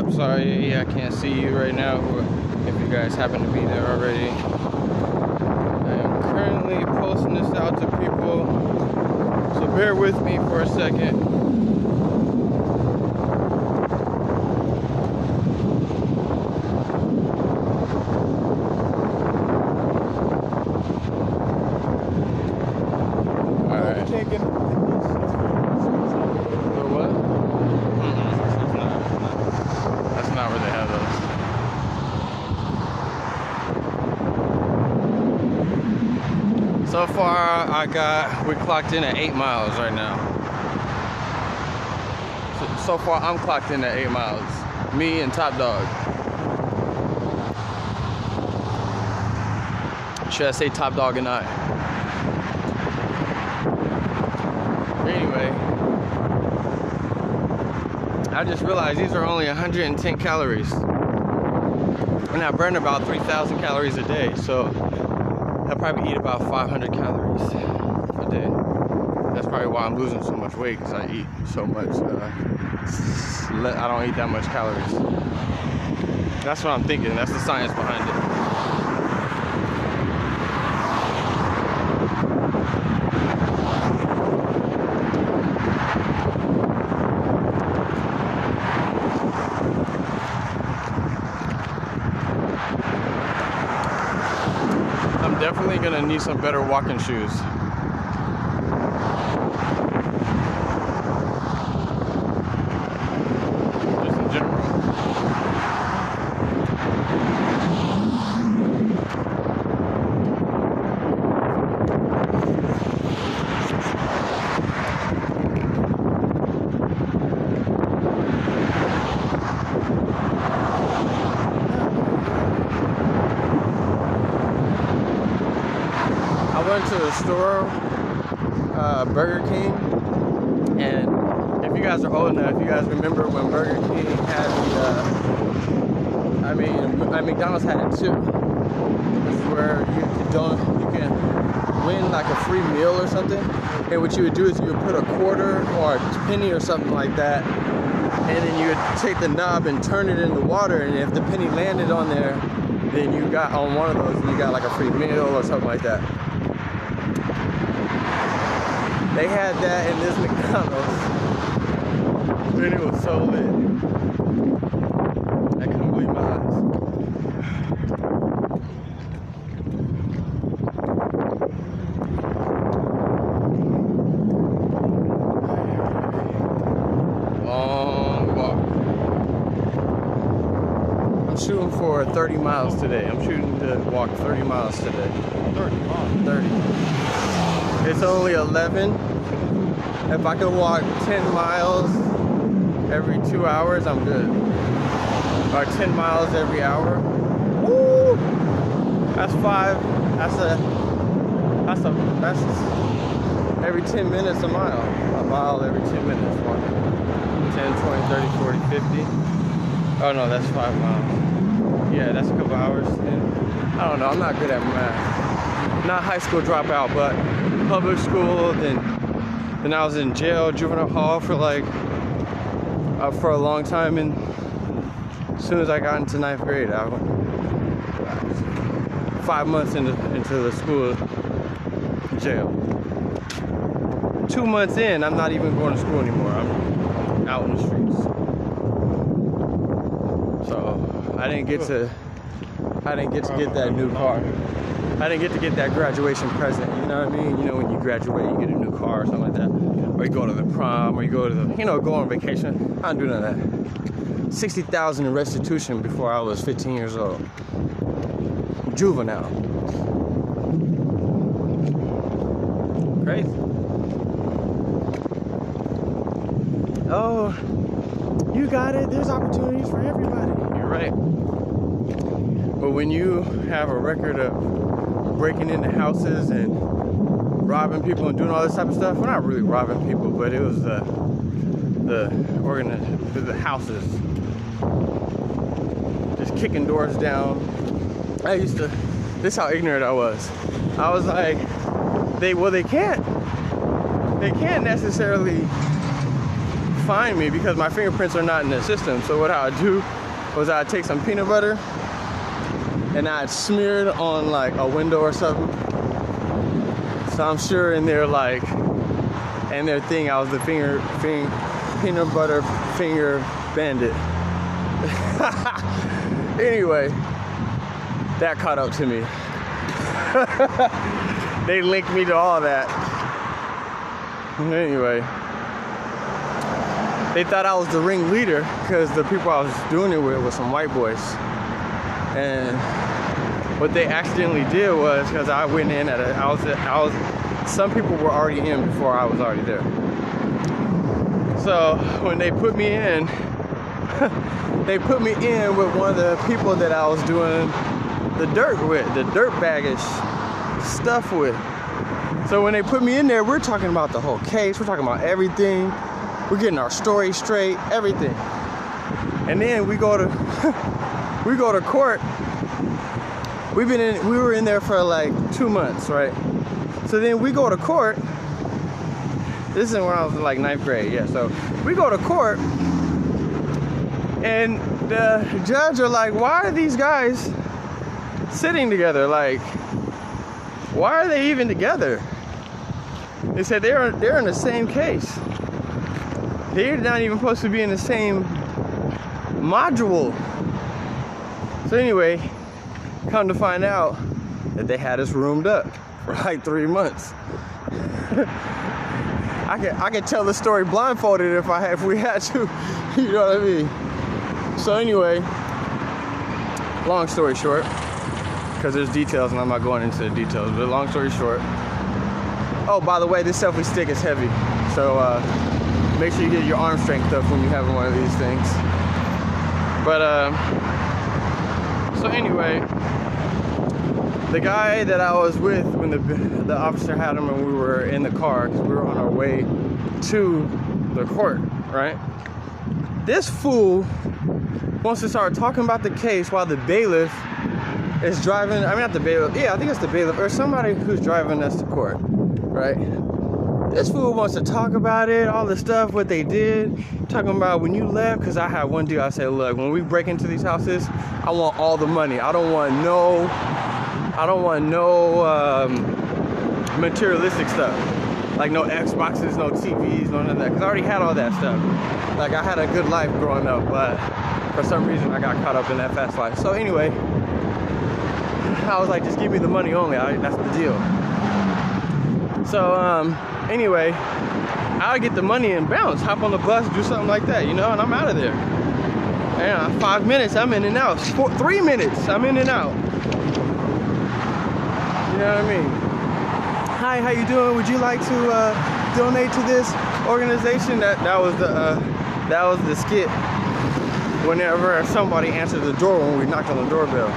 up? Sorry, I can't see you right now, if you guys happen to be there already. I am currently posting this out to people, so bear with me for a second. So far, we clocked in at 8 miles right now. So far, I'm clocked in at 8 miles. Me and Top Dog. Should I say Top Dog and I? Anyway, I just realized these are only 110 calories. And I burn about 3,000 calories a day, so I probably eat about 500 calories a day. That's probably why I'm losing so much weight, because I eat so much. I don't eat that much calories. That's what I'm thinking. That's the science behind it. Definitely gonna need some better walking shoes. Just in general. I went to the store, Burger King, and if you guys are old enough, you guys remember when Burger King had McDonald's had it too. It's where you can win like a free meal or something, and what you would do is you would put a quarter or a penny or something like that, and then you would take the knob and turn it in the water, and if the penny landed on there, then you got on one of those, and you got like a free meal or something like that. They had that in this McDonald's, and it was so lit. I couldn't believe my eyes. Long walk. I'm shooting for 30 miles today. I'm shooting to walk 30 miles today. 30 miles? 30. It's only 11. If I could walk 10 miles every 2 hours, I'm good. Or 10 miles every hour. Woo! That's every 10 minutes a mile. A mile every 10 minutes walking. 10, 20, 30, 40, 50. Oh no, that's 5 miles. Yeah, that's a couple hours. And I don't know, I'm not good at math. Not high school dropout, but public school, then I was in jail, juvenile hall for a long time, and as soon as I got into 9th grade, I went 5 months into the school jail. 2 months in, I'm not even going to school anymore. I'm out in the streets. So I didn't get to get that new car. I didn't get to get that graduation present, you know what I mean? You know, when you graduate, you get a new car or something like that. Or you go to the prom, or you go to go on vacation. I don't do none of that. 60,000 in restitution before I was 15 years old. Juvenile. Crazy. Oh, you got it. There's opportunities for everybody. You're right. But when you have a record of breaking into houses and robbing people and doing all this type of stuff, well, not really robbing people, but it was the houses, just kicking doors down. This is how ignorant I was. I was like, they can't necessarily find me because my fingerprints are not in the system. So what I would do was I'd take some peanut butter and I'd smear it on like a window or something. So I'm sure in their like, and their thing, I was the peanut butter finger bandit. Anyway, that caught up to me. They linked me to all that. Anyway, they thought I was the ringleader because the people I was doing it with was some white boys. And what they accidentally did was, because I went in at some people were already in before I was already there. So when they put me in, they put me in with one of the people that I was doing the dirt with, the dirt baggish stuff with. So when they put me in there, we're talking about the whole case, we're talking about everything, we're getting our story straight, everything. And then we go to we go to court. We were in there for like 2 months, right? So then we go to court. This is when I was in like 9th grade, yeah. So we go to court, and the judge are like, why are these guys sitting together? Like, why are they even together? They said they're in the same case. They're not even supposed to be in the same module. So anyway, come to find out that they had us roomed up for like 3 months. I could tell the story blindfolded if we had to, you know what I mean? So anyway, long story short, because there's details and I'm not going into the details, but long story short. Oh, by the way, this selfie stick is heavy, so make sure you get your arm strength up when you have one of these things. But so anyway, the guy that I was with when the officer had him and we were in the car, because we were on our way to the court, right? This fool wants to start talking about the case while the bailiff is driving. I mean, not the bailiff. Yeah, I think it's the bailiff or somebody who's driving us to court, right? This fool wants to talk about it, all the stuff, what they did, talking about when you left, because I had one deal. I said, look, when we break into these houses, I want all the money. I don't want no materialistic stuff. Like no Xboxes, no TVs, none of that. Because I already had all that stuff. Like I had a good life growing up, but for some reason I got caught up in that fast life. So anyway, I was like, just give me the money only. That's the deal. So anyway, I'll get the money and bounce, hop on the bus, do something like that, you know, and I'm out of there. And 5 minutes, I'm in and out. 3 minutes, I'm in and out. You know what I mean? Hi, how you doing? Would you like to donate to this organization? That was the skit. Whenever somebody answered the door when we knocked on the doorbell.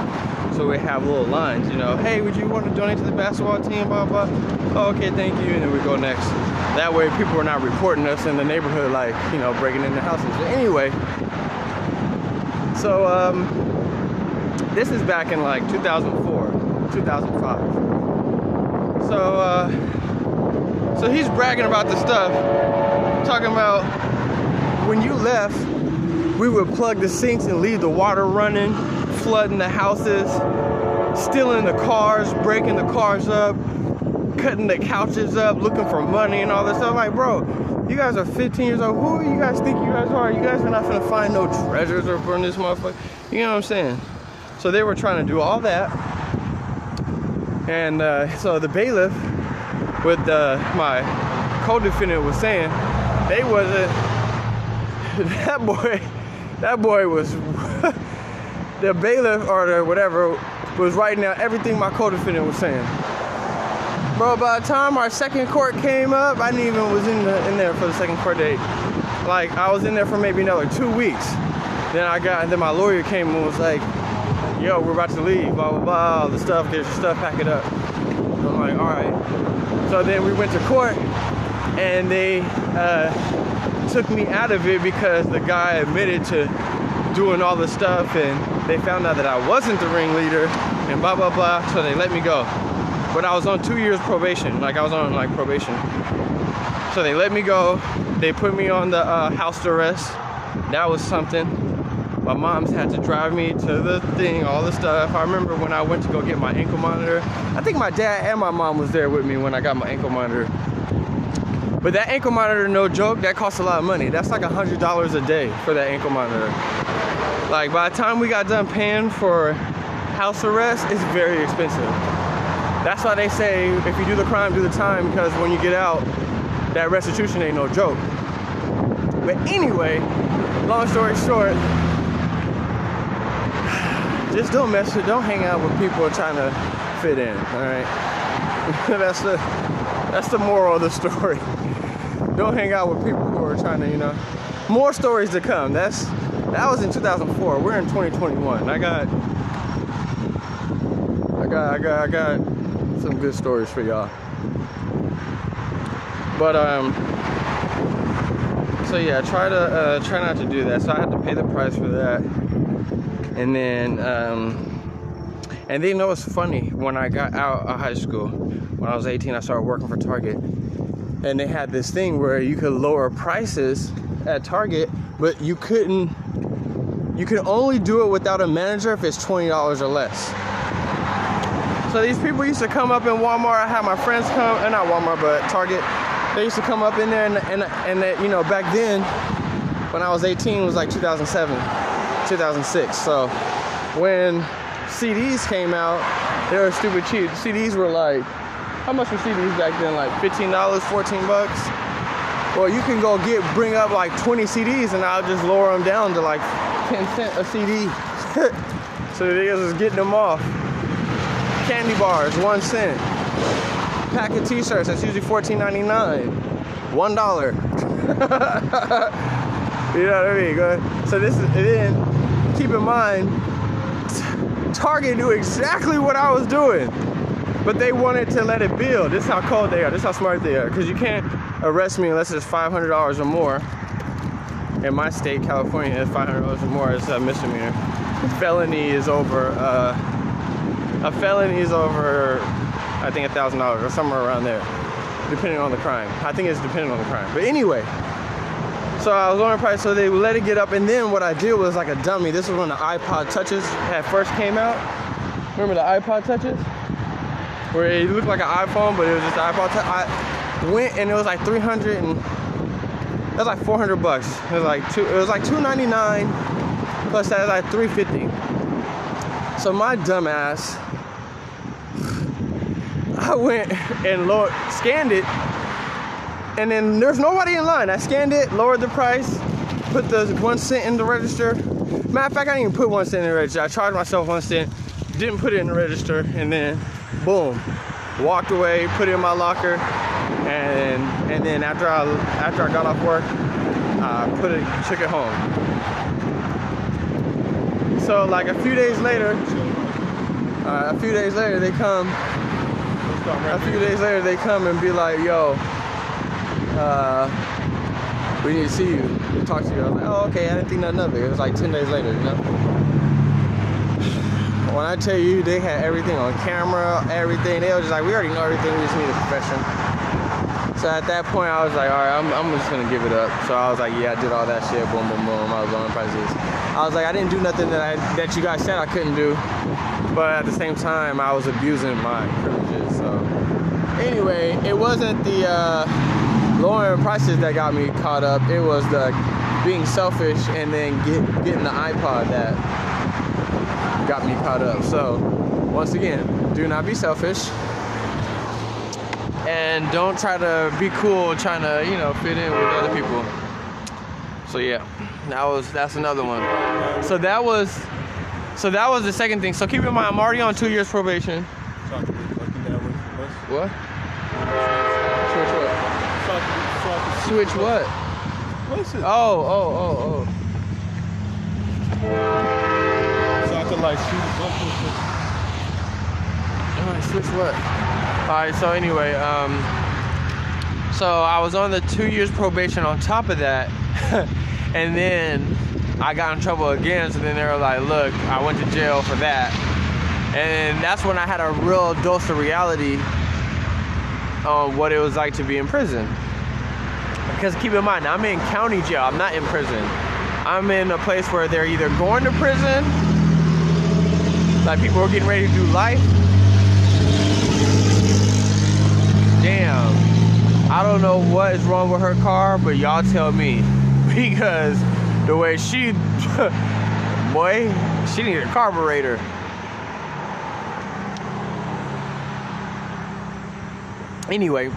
So we have little lines, you know, hey, would you want to donate to the basketball team, blah, blah. Oh, okay, thank you, and then we go next. That way people are not reporting us in the neighborhood, like, you know, breaking into houses. But anyway, so this is back in like 2004, 2005. So he's bragging about the stuff, talking about when you left, we would plug the sinks and leave the water running, flooding the houses, stealing the cars, breaking the cars up, cutting the couches up, looking for money and all this stuff. Like, bro, you guys are 15 years old. Who do you guys think you guys are? You guys are not gonna find no treasures or burn this motherfucker. You know what I'm saying? So they were trying to do all that. And so the bailiff with my co-defendant was saying they wasn't, that boy was, the bailiff or the whatever was writing down everything my co-defendant was saying. Bro, by the time our second court came up, I didn't even was in there for the second court date. Like, I was in there for maybe another 2 weeks. Then my lawyer came and was like, yo, we're about to leave, blah, blah, blah, all the stuff, get your stuff, pack it up. I'm like, all right. So then we went to court, and they took me out of it because the guy admitted to doing all the stuff, and they found out that I wasn't the ringleader, and blah, blah, blah, so they let me go. But I was on 2 years probation, like I was on like probation. So they let me go. They put me on the house arrest. That was something. My mom's had to drive me to the thing, all the stuff. I remember when I went to go get my ankle monitor. I think my dad and my mom was there with me when I got my ankle monitor. But that ankle monitor, no joke, that costs a lot of money. That's like $100 a day for that ankle monitor. Like by the time we got done paying for house arrest, it's very expensive. That's why they say if you do the crime, do the time, because when you get out, that restitution ain't no joke. But anyway, long story short, just don't hang out with people trying to fit in, all right? That's the moral of the story. Don't hang out with people who are trying to, you know. More stories to come. That was in 2004. We're in 2021. I got some good stories for y'all. But so yeah, try not to do that. So I had to pay the price for that. And then you know what's funny? When I got out of high school, when I was 18, I started working for Target. And they had this thing where you could lower prices at Target, but you could only do it without a manager if it's $20 or less. So these people used to come up in Walmart. I had my friends come, not Walmart, but Target. They used to come up in there and they, you know, back then, when I was 18, it was like 2007, 2006. So when CDs came out, they were stupid cheap. CDs were like, how much were CDs back then? Like $15, $14? Well, you can bring up like 20 CDs and I'll just lower them down to like 10 cents a CD. So they was just getting them off. Candy bars, 1 cent. Pack of t-shirts, that's usually $14.99. $1. You know what I mean? Go ahead. So this is, and then keep in mind, Target knew exactly what I was doing, but they wanted to let it build. This is how cold they are. This is how smart they are. Because you can't arrest me unless it's $500 or more. In my state, California, it's $500 or more. It's a misdemeanor. Felony is over. A felony is over, I think, $1,000 or somewhere around there, depending on the crime. I think it's depending on the crime. But anyway, so I was lowering price, so they let it get up. And then what I did was like a dummy. This was when the iPod Touches had first came out. Remember the iPod Touches? Where it looked like an iPhone, but it was just an iPod Touch. I went and it was like 300 and it was like $400 bucks. It was like $299 plus that was like $350. So my dumb ass, I went and scanned it, and then there's nobody in line. I scanned it, lowered the price, put the 1 cent in the register. Matter of fact, I didn't even put 1 cent in the register. I charged myself 1 cent, didn't put it in the register, and then boom, walked away, put it in my locker, and then after I got off work, I took it home. So like a few days later they come. A few days later they come and be like, yo, we need to see you, talk to you. I was like, oh, okay, I didn't think nothing of it. It was like 10 days later, you know? When I tell you they had everything on camera, everything, they were just like, we already know everything, we just need a confession. So at that point I was like, all right, I'm just gonna give it up. So I was like, yeah, I did all that shit, boom, boom, boom, I was lowering prices. I was like, I didn't do nothing that you guys said I couldn't do, but at the same time, I was abusing my privileges. So anyway, it wasn't the lowering prices that got me caught up. It was the being selfish and then getting the iPod that got me caught up. So once again, do not be selfish. And don't try to be cool trying to, you know, fit in with other people. So yeah, that's another one. So that was the second thing. So keep in mind, I'm already on 2 years probation. What? Switch what? What's it? Oh. So I could like shoot. Switch what? Alright, so anyway, so I was on the 2 years probation on top of that, and then I got in trouble again, so then they were like, look, I went to jail for that. And that's when I had a real dose of reality on what it was like to be in prison. Because keep in mind, I'm in county jail. I'm not in prison. I'm in a place where they're either going to prison, like people are getting ready to do life. Damn. I don't know what is wrong with her car, but y'all tell me. Because the way she, boy, she needed a carburetor. Anyway,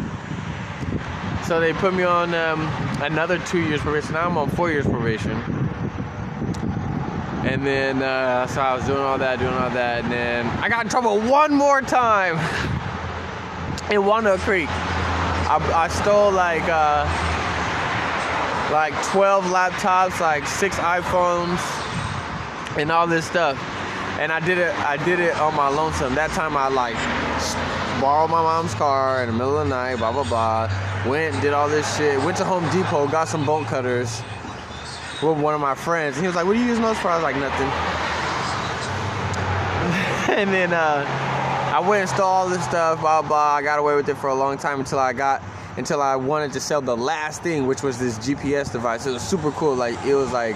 so they put me on another 2 years probation. Now I'm on 4 years probation. And then, so I was doing all that, and then I got in trouble one more time in Walnut Creek. I stole like 12 laptops, like 6 iPhones, and all this stuff. And I did it on my lonesome. That time I like borrowed my mom's car in the middle of the night, blah, blah, blah. Went and did all this shit. Went to Home Depot, got some bolt cutters with one of my friends. And he was like, what are you using those for? I was like, nothing. And then I went and stole all this stuff, blah, blah. I got away with it for a long time until I wanted to sell the last thing, which was this GPS device. It was super cool. Like, it was like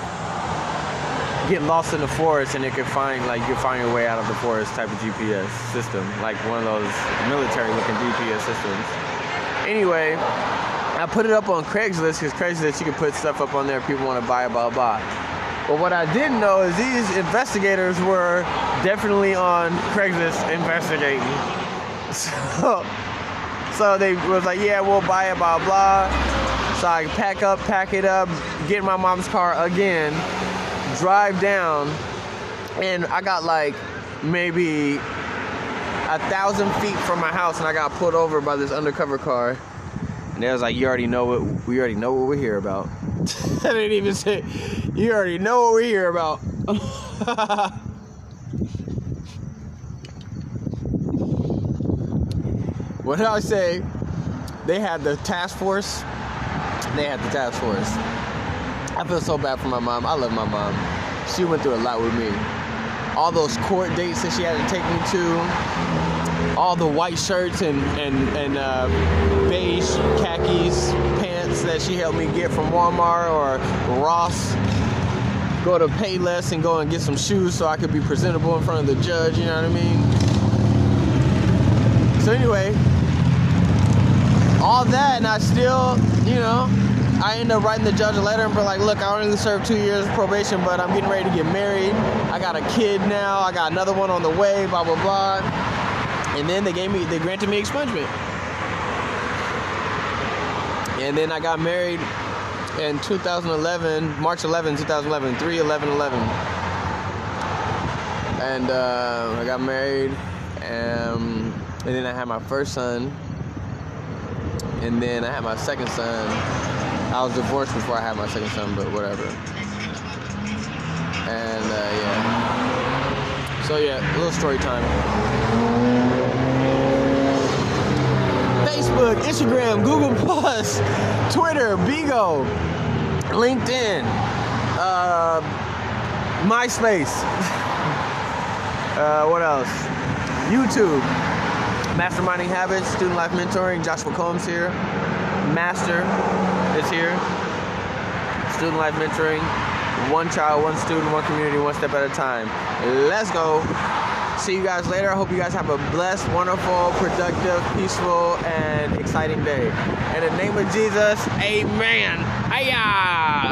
getting lost in the forest and you could find your way out of the forest type of GPS system, like one of those military looking GPS systems. Anyway, I put it up on Craigslist because Craigslist, you can put stuff up on there, people want to buy it, blah, blah. But what I didn't know is these investigators were definitely on Craigslist investigating. So they was like, yeah, we'll buy it, blah, blah. So I pack it up, get in my mom's car again, drive down, and I got like maybe 1,000 feet from my house, and I got pulled over by this undercover car. And they was like, we already know what we're here about. I didn't even say, you already know what we're here about. What did I say? They had the task force. I feel so bad for my mom. I love my mom. She went through a lot with me. All those court dates that she had to take me to. All the white shirts and beige khakis pants that she helped me get from Walmart or Ross. Go to Payless and go and get some shoes so I could be presentable in front of the judge, you know what I mean? So anyway, all that, and I still, I end up writing the judge a letter and be like, look, I only served 2 years of probation, but I'm getting ready to get married. I got a kid now. I got another one on the way, blah, blah, blah. And then they granted me expungement. And then I got married in 2011, March 11, 2011, 3/11/11. And I got married, and then I had my first son. And then I had my second son. I was divorced before I had my second son, but whatever. And yeah. So yeah, a little story time. Facebook, Instagram, Google Plus, Twitter, Bigo, LinkedIn, MySpace. What else? YouTube. Masterminding Habits, Student Life Mentoring. Joshua Combs here. Master is here. Student Life Mentoring. One child, one student, one community, one step at a time. Let's go. See you guys later. I hope you guys have a blessed, wonderful, productive, peaceful, and exciting day. In the name of Jesus, amen. Hiya!